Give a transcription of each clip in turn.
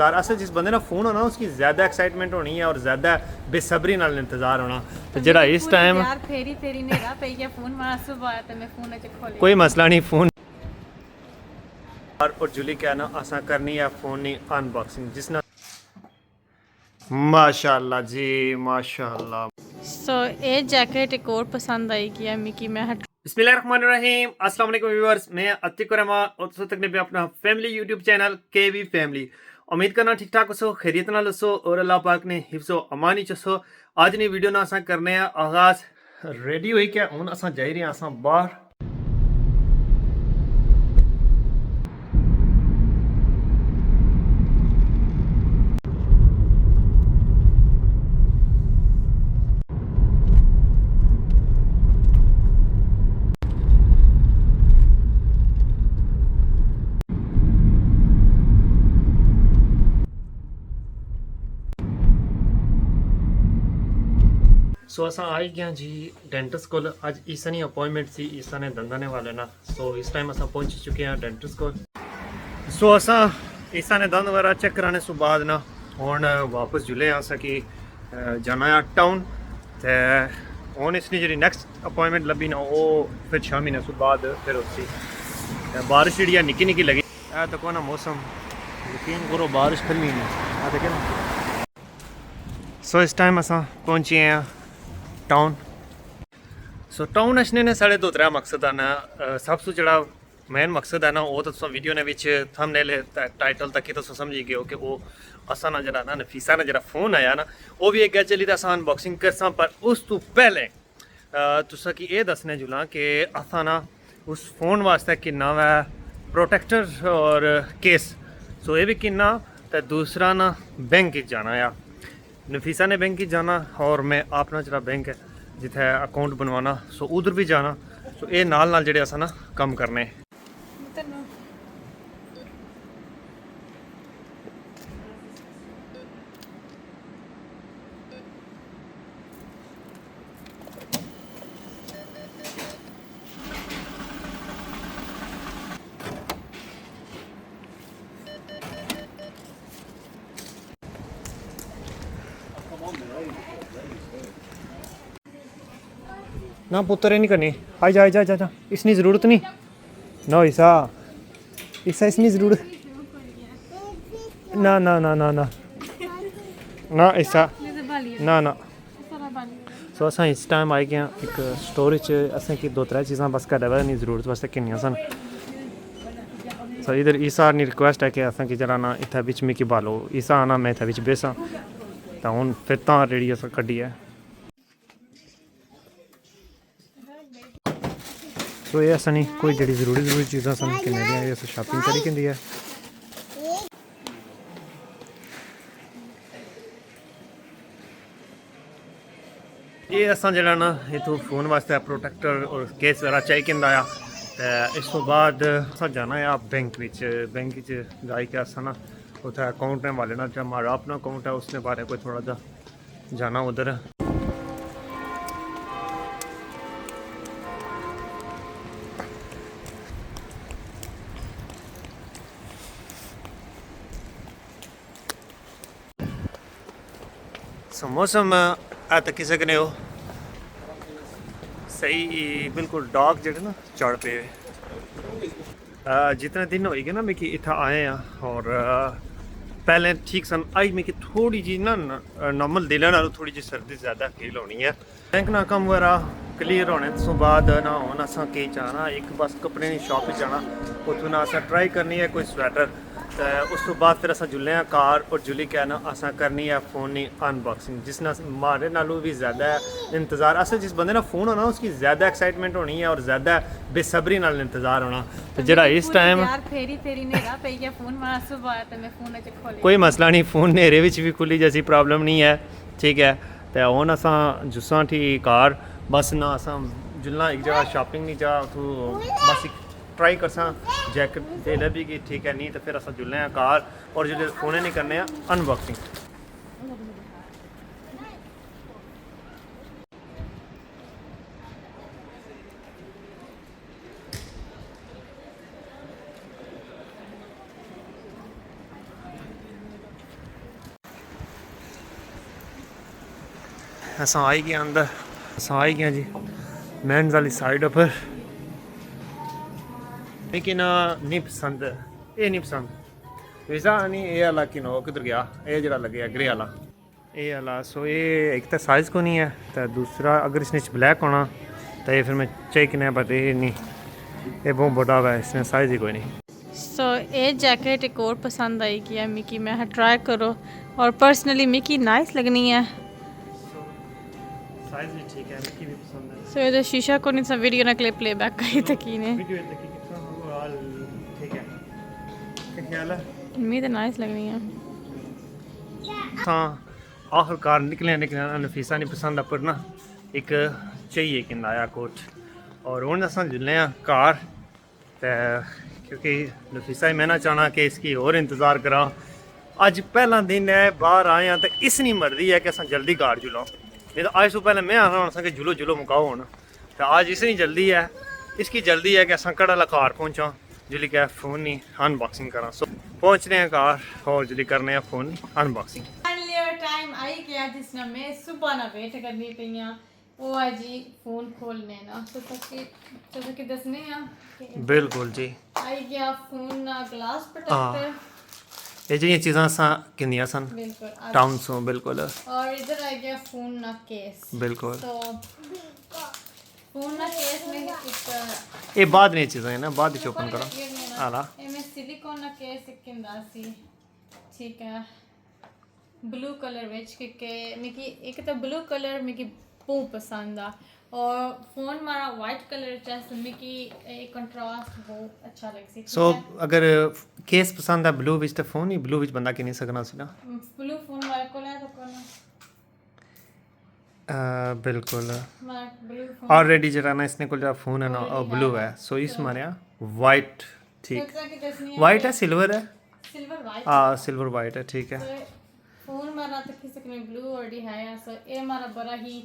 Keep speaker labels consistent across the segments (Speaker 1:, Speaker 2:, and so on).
Speaker 1: असल जिस बंदे ना फोन होना उसकी ज़्यादा एक्साइटमेंट होनी है और ज़्यादा बेसब्री नाल इंतजार होना तो जरा इस टाइम
Speaker 2: यार फेरी तेरी नेरा पे या फोन मारा सुबह ते मैं फोन च खोले
Speaker 1: कोई मसला नहीं फोन और जुली क्या ना असा करनी है फोन की अनबॉक्सिंग जिसना माशाल्लाह जी माशाल्लाह।
Speaker 2: सो ये जैकेट एक और पसंद आई कि मिकी मैं
Speaker 1: बिस्मिल्लाहिर्रहमानिर्रहीम अस्सलाम वालेकुम व्यूअर्स मैं अतिक रहमान और तुम तक ने अपना फैमिली यूट्यूब चैनल केवी फैमिली उम्मीद करना ठीक ठाक हो खैरियत नाल हो और अल्लाह पाक ने हिफ्ज़ो अमानी चसो। आज नी वीडियो ना असा करने आगाज रेडी हुई क्या हुन असा जाई रहे असा बाहर सो असा आई गया जी डेंटिस्ट को अज ईसा नी अपॉइंटमेंट सी ईसा ने दंदाने वाले ना सो इस टाइम असा पहुंच चुके हैं डेंटिस्ट को। सो असा ईसा ने दंद वगैरह चेक कराने से बाद ना हुन वापस जुले असा कि जाना है टाउन ते हुन इसनी जी नैक्सट अपॉइंटमेंट लभी ना वो फिर 6 महीने से बाद फिर उसकी बारिश जी निक्की निक्की लगी है तो को ना मौसम यकीन करो बारिश फिर नहीं देखे ना। सो इस टाइम असा पहुंचे हैं टाउन। सो टाउन अचने ने साढ़े 2-3 मकसद है ना सब तो जड़ा मेन मकसद है ना वो तो वीडियो ने थंबनेल टाइटल तक ही तो समझी गए हो कि वो असा ना जरा ना नफीसा ने जरा फोन आया ना वो भी एक गै चली तो असा अनबॉक्सिंग कर पर उस तो पहले तुसा कि ये दसने जुला कि असा ना उस फोन वास्ते किन्ना वै प्रोटेक्टर और केस सो ये भी किन्ना तो दूसरा ना बैंक जाना आ नफीसा ने बैंक जाना और मैं अपना जरा बैंक है जिथे अकाउंट बनवाना सो उधर भी जाना सो ये नाल जेडे असा ना कम करने। ना पुत्र नहीं करनी आई जा जा जा जा इसनी ज़रूरत नहीं ना ईसा ईसा इसनी ज़रूरत ना ना ना ना ना ना ईसा ना ना। सो अस इस टाइम आई गए एक स्टोर असें कि 2-3 चीज़ा बस घर नहीं ज़रूरत वास्ते किन्नियां सन। सो इधर ईसा नी रिक्वेस्ट है कि असें कि जरा ना इत्थे बिच मिकी बालो ईसा आना मैं इत्थे बिच बेसां तो हुन फिर तां रेडी अस कड्डी है। सो ये असा नहीं कोई जड़ी जरूरी चीज़ां सन कि शॉपिंग करी कि है। ये असा जरा ना इतों फोन वास्ते प्रोटेक्टर और केस वगैरह चाहिए आया तो इस तो बाद असा जाना है बैंक जाके असा ना उतना अकाउंट ने वाले ना जो हमारा अपना अकाउंट है उसने बारे कोई थोड़ा जा जाना उधर। मौसम तक सकने हो सही बिल्कुल डार्क जेडे ना चढ़ पे जितने दिन हो गए ना मिकी इतना आए हैं और पहले ठीक सन आई मिकी थोड़ी जी ना नॉर्मल दिल नालों थोड़ी जी सर्दी ज़्यादा फील होनी है। बैंक ना कम वगैरह क्लीयर होने तो बाद ना हूँ असा के जाना एक बस कपड़े की शॉप जाना उतों ना असा ट्राई करनी है कोई स्वेटर उस तो बाद फिर असा जुले हैं कार और जुली क्या ना असा करनी है फोन की अनबॉक्सिंग जिसना मारे नालों भी ज़्यादा इंतज़ार असल जिस बंदे ना फोन होना उसकी ज़्यादा एक्साइटमेंट होनी है और ज़्यादा बेसब्री नाल इंतज़ार होना तो जरा इस टाइम कोई मसला नहीं फोन नेरे विच भी खुली जैसी प्रॉब्लम नहीं है ठीक है। तो हुन असा जुस्सां ठीक कार बस ना असा जुलना एक जगह शॉपिंग नहीं जा उतो बस ट्राई करसा जैकेट दे लभी कि ठीक है नहीं तो फिर असा जुलने कार और जो फोन नहीं करने अनबॉक्सिंग। असां आई गए अंदर, असां आई गए जी मेंस वाली साइड पर। लेकिन नहीं पसंद, ये नहीं पसंद वीज़ा नहीं, ये वाला कि नो किधर गया, ये जरा लगे ग्रे वाला, ये वाला। सो ये एक तो साइज़ को नहीं है, तो दूसरा अगर इसने ब्लैक होना तो ये फिर मैं चेक नहीं पता, ये नहीं, ये बहुत बड़ा हुआ है, इसने साइज़ ही कोई नहीं।
Speaker 2: सो ये जैकेट एक और पसंद आई कि मिकी, मैं ट्राई करो, और पर्सनली मिकी नाइस लगनी है।
Speaker 1: साइज़ भी ठीक है, मिकी भी पसंद है।
Speaker 2: सो ये शीशा को नहीं सा वीडियो ना क्लिप प्लेबैक कही तकी ने,
Speaker 1: वीडियो तक कितना ओवरऑल ठीक है, क्या ख्याल है?
Speaker 2: मी तो नाइस लगनी है।
Speaker 1: हाँ आखिरकार निकले नफीसा नहीं पसंद पर ना एक चाहिए कि आया कोट, और हूँ अस जुलने घर, तो क्योंकि नफीसा ही मैं ना चाहना कि इसकी और इंतज़ार करा। अज पहला दिन है, बाहर आए हैं तो इसनी मर्जी है कि अस जल्दी घर जुलो, नहीं तो अज तो पहले मैं आना होना कि जुलो जुलो मुकाओ होना, तो आज इसनी जल्दी है, इसकी जल्दी है कि अस कड़ा घर पहुँचा जिली क्या फ़ोन नहीं अनबॉक्सिंग करा। सो पहुँचने हैं घर और जिली करने हैं फ़ोन अनबॉक्सिंग।
Speaker 2: टाइम आई गया जिसने मैं सुबह ना वेट करनी पई वो जी फोन खोलने ना, तो कि दसने हैं
Speaker 1: बिल्कुल जी,
Speaker 2: आई गया फोन ना ग्लास प्रोटेक्टर,
Speaker 1: ये जी चीज़ां असां किंदियां सन
Speaker 2: बिल्कुल
Speaker 1: टाउन सो बिल्कुल,
Speaker 2: और इधर आ गया फोन ना केस,
Speaker 1: बिल्कुल
Speaker 2: तो फोन ना केस में एक
Speaker 1: ये बाद ने चीज़ां है ना, बाद ही ओपन करो आला।
Speaker 2: मैं सिलिकॉन ना केस किंदा सी, ठीक है, ब्लू कलर विच के मिकी एक तो ब्लू कलर मिकी बहुत पसंद आ, और फोन मारा वाइट कलर जैसे मिकी एक कंट्रास्ट बहुत अच्छा लग सी।
Speaker 1: सो अगर केस पसंद है ब्लू विच तो फोन ही ब्लू विच बंदा कि नहीं सकना सी ना,
Speaker 2: ब्लू फोन वाले को ले तो कोना
Speaker 1: बिल्कुल
Speaker 2: मारा ब्लू फोन
Speaker 1: ऑलरेडी जरा ना इसने को जो फोन है ना ब्लू है, सो इस मारे वाइट ठीक,
Speaker 2: सोचा कि दसनी
Speaker 1: वाइट है सिल्वर है,
Speaker 2: सिल्वर वाइट
Speaker 1: हाँ सिल्वर वाइट है ठीक है।
Speaker 2: फोन मारा तो किसी ने ब्लू ऑलरेडी है, सो ये हमारा बड़ा ही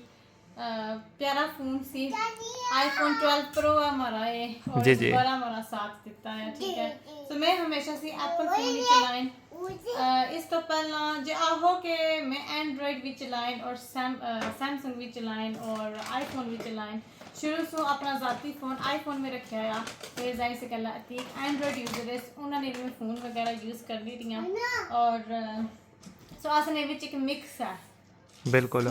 Speaker 2: प्यारा फोन सी, आईफोन 12 प्रो है हमारा ये, और
Speaker 1: जी जी
Speaker 2: बड़ा हमारा साथ देता है, ठीक है। तो मैं हमेशा से एप्पल फोन ही चलाएं, इस तो पहला जो आहो के मैं एंड्रॉयड भी चलाएं और सैमसंग भी चलाएं और आईफोन भी चलाएं, शुरू से अपना ज़ाती फ़ोन आईफोन में रखा है, तो जाहिर से कहला एक एंड्रॉयड यूज़र है, उन्होंने भी फ़ोन वगैरह यूज़ कर ली दियाँ, और सो असने विच एक मिक्स है
Speaker 1: बिल्कुल।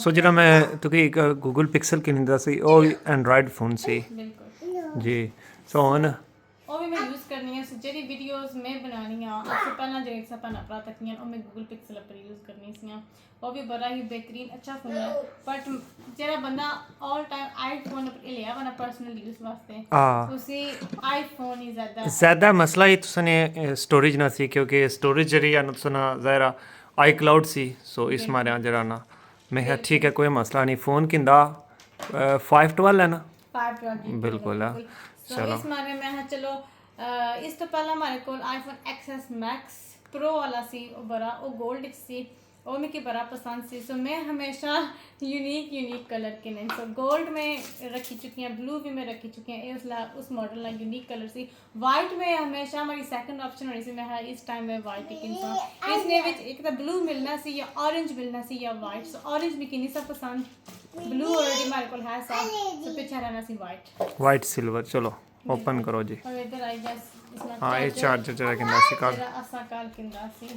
Speaker 1: सो जरा मैं तो कि गूगल पिक्सल की निंदा सी ओ एंड्रॉयड फोन सी
Speaker 2: बिल्कुल
Speaker 1: जी। सो ऑन
Speaker 2: ਉਹ ਵੀ ਮੈਂ ਯੂਜ਼ ਕਰਨੀ ਹੈ, ਜਿਹੜੀ ਵੀਡੀਓਜ਼ ਮੈਂ ਬਣਾਉਣੀ ਆ ਉਸ ਤੋਂ ਪਹਿਲਾਂ ਜਿਹੜੇ ਸਪਨ ਆਪਣਾ ਤੱਕੀਆਂ ਉਹ ਮੈਂ ਗੂਗਲ ਪਿਕਸਲ ਪਰ ਯੂਜ਼ ਕਰਨੀ ਸੀਆਂ, ਉਹ ਵੀ ਬੜਾ ਹੀ ਬਿਹਤਰੀਨ ਅੱਛਾ ਫੋਨ ਹੈ, ਬਟ ਜਿਹੜਾ ਬੰਦਾ ਆਲ ਟਾਈਮ ਆਈਫੋਨ ਪਰ ਲਿਆ ਵਾ ਨਾ ਪਰਸਨਲ ਯੂਜ਼ ਵਾਸਤੇ, ਤੁਸੀਂ ਆਈਫੋਨ ਹੀ
Speaker 1: ज़्यादा मसला ही तुसने स्टोरेज ना सी, क्योंकि स्टोरेज जरी या तुसना ज़ाहिरा आई क्लाउड सी, सो इस मारे जरा ना मैं है ठीक है कोई मसला नहीं। फ़ोन किंदा 512 है ना,
Speaker 2: 512
Speaker 1: बिल्कुल है।
Speaker 2: चलो इस मारे मैं हाँ चलो इस तो पहला हमारे को आईफोन एक्सएस मैक्स प्रो वाला सी वो बड़ा वो गोल्ड सी वो मिकी बड़ा पसंद सी, सो मैं हमेशा यूनिक कलर के नहीं, सो गोल्ड में रखी चुकी हैं, ब्लू भी मैं रखी चुकी हैं, उस मॉडल ना यूनिक कलर सी, वाइट में हमेशा हमारी सेकंड ऑप्शन होनी सी, मैं हाँ इस टाइम में वाइट ही किनसा इसने विच एक तो ब्लू मिलना सी या ऑरेंज मिलना सी या वाइट, सो ऑरेंज भी किन्नी सा पसंद, ब्लू ऑलरेडी हमारे को है सा, सो पीछे रहना सी वाइट
Speaker 1: सिल्वर। चलो ओपन करो जी।
Speaker 2: और इधर आई गया
Speaker 1: हाँ ये चार्जर जरा किंदा सी काल
Speaker 2: असा काल किंदा सी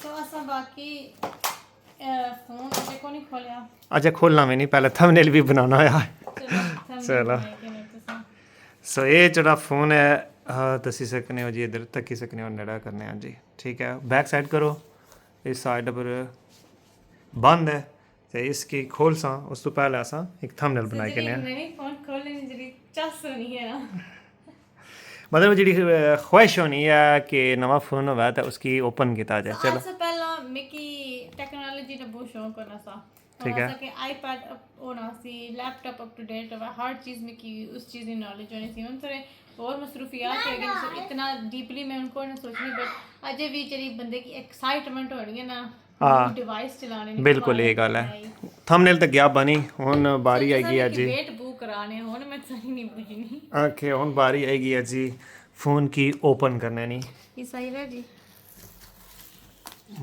Speaker 2: तो असा बाकी फोन देखो नहीं खोलिया,
Speaker 1: अच्छा खोलना में नहीं, पहले थंबनेल भी बनाना है। चलो सो ये जरा फ़ोन है दसी सकने हो जी, इधर तक ही सकने हो नेड़ा करने हैं जी, ठीक है। बैक साइड करो, इस साइड पर बंद है तो इसकी खोल सा उस तो पहले असा एक थंबनेल बनाई के
Speaker 2: नहीं फोन खोलने में जरी चस नहीं है ना,
Speaker 1: मतलब जी ख्वाहिश होनी है कि नवा फ़ोन हुआ तो उसकी ओपन किया जाए। चलो
Speaker 2: सबसे पहला मिकी टेक्नोलॉजी का बहुत शौक होना सा,
Speaker 1: ठीक है
Speaker 2: कि आईपैड होना सी, लैपटॉप अप टू डेट हुआ, हर चीज़ में की उस चीज़ की नॉलेज होनी सी, उन थोड़े और मसरूफियात है कि इतना डीपली मैं उनको ना सोचनी, बट अजय भी चली बंदे की एक्साइटमेंट होनी है ना
Speaker 1: ਹਾਂ
Speaker 2: ਡਿਵਾਈਸ ਚਲਾਣੇ ਨੇ
Speaker 1: ਬਿਲਕੁਲ ਇਹ ਗੱਲ ਹੈ ਥੰਬਨੇਲ ਤੇ ਗਿਆ ਬਣੀ ਹੁਣ ਬਾਰੀ ਆਏਗੀ ਅੱਜ
Speaker 2: ਵੇਟ ਬੁੱਕ ਕਰਾਣੇ ਹੁਣ मैं सही नहीं पूछनी
Speaker 1: ओके ਹੁਣ बारी आएगी आज जी फोन की ओपन करने नहीं
Speaker 2: ये सही है जी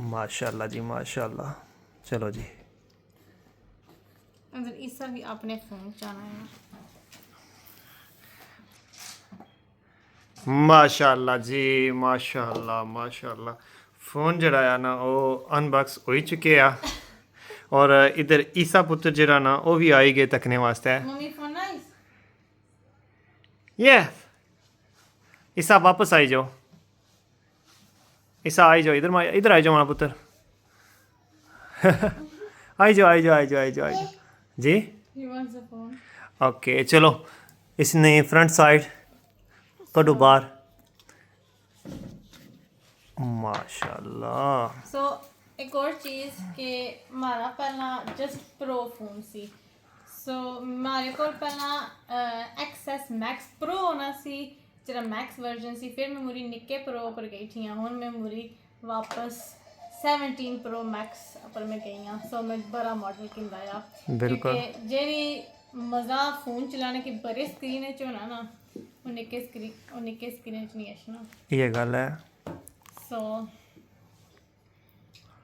Speaker 1: माशाल्लाह जी माशाल्लाह चलो जी
Speaker 2: अंदर ईसा भी अपने फोन चलाना है
Speaker 1: माशाल्लाह जी माशाल्लाह माशाल्लाह फोन जड़ा है ना वो अनबॉक्स हो ही चुके आ और इधर ईसा पुत्र जरा ना वो भी आई गए तकने वास्ते
Speaker 2: मम्मी फोन नाइस
Speaker 1: ये ईसा वापस आई जाओ ईसा आई जाओ इधर आई जाओ हमारा पुत्र आई जाओ आई जाओ आई जाओ आई जाओ आई जाओ जी
Speaker 2: he wants a phone
Speaker 1: okay चलो इसने फ्रंट साइड कड़ो बाहर माशाल्लाह
Speaker 2: सो एक और चीज़ कि हमारा पहला जस्ट प्रो फोन सी सो हमारे को पहला एक्सेस मैक्स प्रो होना सी जरा मैक्स वर्जन सी फिर मैं मुरी निक्के प्रो पर गई थी हूँ मैं मुरी वापस 17 प्रो मैक्स पर मैं गई हाँ सो मैं बड़ा मॉडल किंदा या
Speaker 1: बिल्कुल
Speaker 2: जेरी मज़ा फ़ोन चलाने की बड़े स्क्रीन है होना ना उन्हें स्क्रीन नहीं आशना
Speaker 1: ये गल है
Speaker 2: सो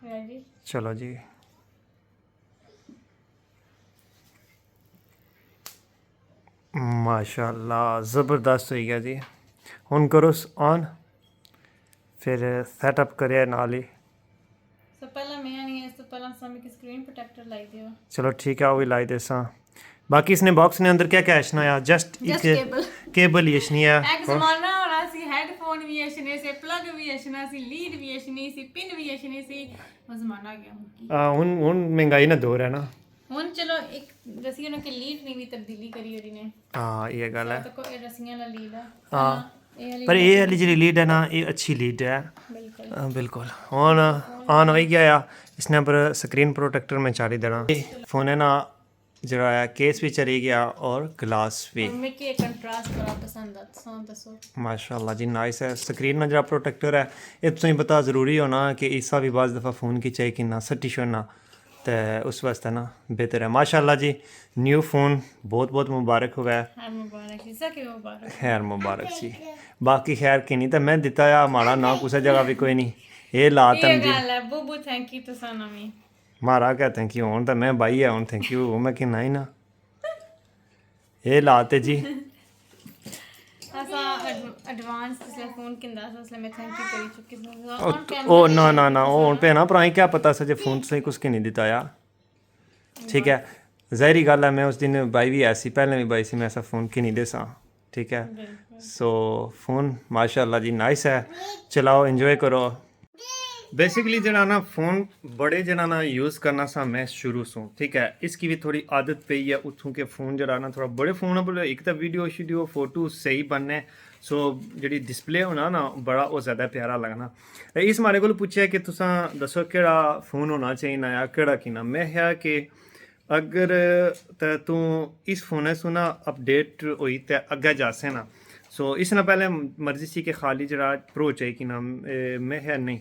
Speaker 2: रेडी
Speaker 1: चलो जी माशाल्लाह ज़बरदस्त हो गया जी हुन करो ऑन फिर सेटअप करे नाल ही
Speaker 2: सो पहला मैं नहीं है तो पहला समय की स्क्रीन प्रोटेक्टर लाई दियो
Speaker 1: चलो ठीक है वो भी लाई देसा बाकी इसने बॉक्स ने अंदर क्या क्या अशना है जस्ट एक केबल ही अशनी है
Speaker 2: एक जमाना होना सी हेडफोन भी अशने से प्लग भी अशना सी लीड भी अशनी सी पिन भी अशनी सी वो जमाना गया
Speaker 1: हुन महंगाई ना दौर है ना
Speaker 2: हुन चलो एक रस्सियों के लीड ने भी तब्दीली करी और इन्हें
Speaker 1: हाँ ये गल है
Speaker 2: तो कोई रस्सियां वाला लीड है
Speaker 1: हाँ पर ये वाली जी लीड है ना ये अच्छी लीड है
Speaker 2: बिल्कुल
Speaker 1: बिल्कुल ऑन ऑन हो ही गया इसने पर स्क्रीन प्रोटेक्टर में चारी देना फोन है ना जरा है केस भी चली गया और ग्लास भी
Speaker 2: मम्मी की कंट्रास्ट बड़ा पसंद आता सो दसो
Speaker 1: माशाल्लाह जी नाइस है स्क्रीन में जरा प्रोटेक्टर है ये तुम पता ज़रूरी होना कि ईसा भी बाज़ दफ़ा फ़ोन की चाहिए कि ना सट्टी छोड़ना तो उस वास्ते ना बेहतर है माशाल्लाह जी न्यू फ़ोन बहुत बहुत मुबारक हुआ है
Speaker 2: हर मुबारक ईसा की मुबारक
Speaker 1: खैर मुबारक जी बाकी खैर की नहीं तो मैं दिता है माड़ा ना कुछ जगह भी कोई नहीं ये ला
Speaker 2: ये
Speaker 1: तम जी
Speaker 2: गल है बुबू थैंक यू तो सनमी
Speaker 1: मारा क्या थैंक यू हूँ तो मैं भाई है हूँ थैंक यू मैं कि ही ना ये लाते जी
Speaker 2: ऐसा एडवांस इसलिए फोन किंदा सा इसलिए मैं थैंक यू करी चुकी हूं ऑन
Speaker 1: ओ ना ना ना वो हूँ पे ना पर क्या पता सजे फोन से कुछ की नहीं दिता यार ठीक है ज़ाहरी गल है मैं उस दिन भाई भी ऐसी पहले भी भाई सी मैं ऐसा फ़ोन की नहीं दे सा ठीक है सो फ़ोन माशाल्लाह जी नाइस है चलाओ एंजॉय करो बेसिकली जना ना फ़ोन बड़े जना ना यूज़ करना सा मैं शुरू से ठीक है इसकी भी थोड़ी आदत पई है उठूँ के फ़ोन जरा ना थोड़ा बड़े फ़ोन पर एक तो वीडियो शीडियो फोटो सही बनने सो जी डिस्प्ले होना ना बड़ा वो ज़्यादा प्यारा लगना इस मारे को पूछा कि तुसा दसो केड़ा फ़ोन होना चाहिए या केड़ा की ना मैं है कि अगर तू इस फ़ोन से ना अपडेट हुई तो अगे जासे ना सो इसने पहले मर्जी सी कि खाली जरा प्रो चाहिए कि ना मैं है नहीं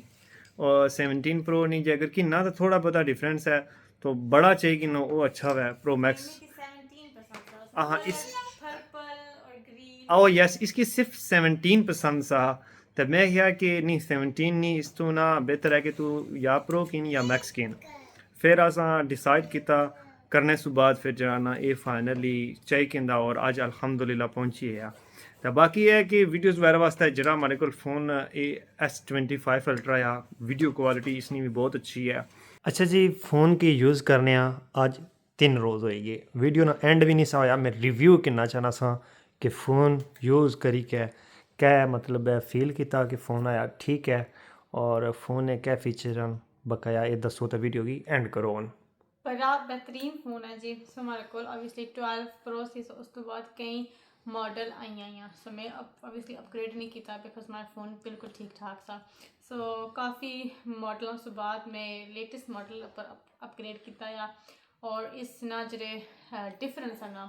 Speaker 1: और 17 प्रो नहीं जे अगर कि ना तो थोड़ा बहुत डिफरेंस है तो बड़ा चाहिए कि ना वो अच्छा है प्रो मैक्स हाँ इस ओ यस इसकी सिर्फ 17 पसंद सा तो मैं क्या कि नहीं 17 नहीं इस तो ना बेहतर है कि तू या प्रो की या मैक्स की फिर असा डिसाइड किया करने से बाद फिर जरा ना ये फाइनली चाहिए किंदा और आज अल्हम्दुलिल्लाह पहुंची है तो बाकी है कि वीडियोज़ वगैरह वास्ते जरा हमारे को फ़ोन S25 अल्ट्रा या वीडियो क्वालिटी इसकी भी बहुत अच्छी है अच्छा जी फ़ोन की यूज़ करने आज 3 रोज़ होएगी वीडियो ना एंड भी नहीं सा होया मैं रिव्यू करना चाहना सा कि फ़ोन यूज़ करी क्या मतलब है फील किया कि फ़ोन आया ठीक है और फ़ोन ने क्या फीचर बकाया ये दसो तो वीडियो की एंड करो ऑन
Speaker 2: बड़ा बेहतरीन फ़ोन है जी सो हमारे को ऑब्वियसली 12 प्रो सी उस तो बाद कई मॉडल आई हैं सो मैं ऑब्वियसली अपग्रेड नहीं किया बिकॉज हमारा फ़ोन बिल्कुल ठीक ठाक था सो काफ़ी मॉडलों से बाद मैं लेटेस्ट मॉडल पर अपग्रेड किया और इस ना जरे डिफरेंस है ना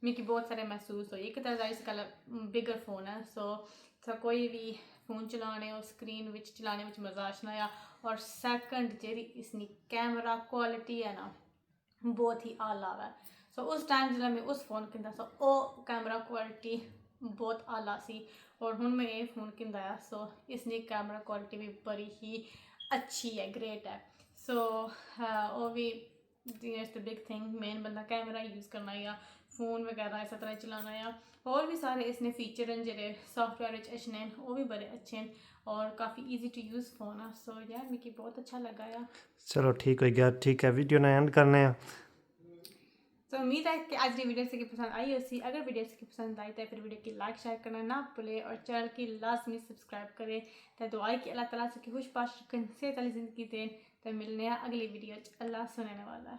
Speaker 2: मिगी बहुत सारे महसूस हुई एक तो इस गल बिगर फ़ोन है सो कोई भी फोन चलाने और स्क्रीन विच चलाने विच मज़ा आशना आ। और सैकंड जेह्ड़ी इसनी कैमरा क्वालिटी है ना बहुत ही आला है। सो उस टाइम जिसलै मैं उस फोन किंदा सो ओह् कैमरा क्वालिटी बहुत आला सी और हुण मैं ये फोन किंदा है सो इसनी कैमरा क्वालिटी भी बड़ी ही अच्छी है, ग्रेट है। सो ओह् भी that's the big thing, main बंदा कैमरा यूज़ करना या फ़ोन वगैरह इस तरह चलाना या और भी सारे इसने फीचर हैं जेह्ड़े सॉफ्टवेयर विच अच्छे न ओह् भी बड़े अच्छे न और काफ़ी ईजी टू यूज़ फोन है। सो यार मिगी बहुत अच्छा लगा या।
Speaker 1: चलो ठीक हो गया, ठीक है वीडियो ने एंड करने हैं।
Speaker 2: तो उम्मीद है कि आज की वीडियो से पसंद आई होगी। अगर वीडियो से पसंद आई तो फिर वीडियो की लाइक शेयर करना ना भूले और चैनल की लाजमी सब्सक्राइब करें। तो दुआ कि अल्लाह ताला से खुश बाश रखें, सेहत वाली ज़िंदगी दें। तो मिलने हैं अगली वीडियो, अल्लाह सुनने वाला है।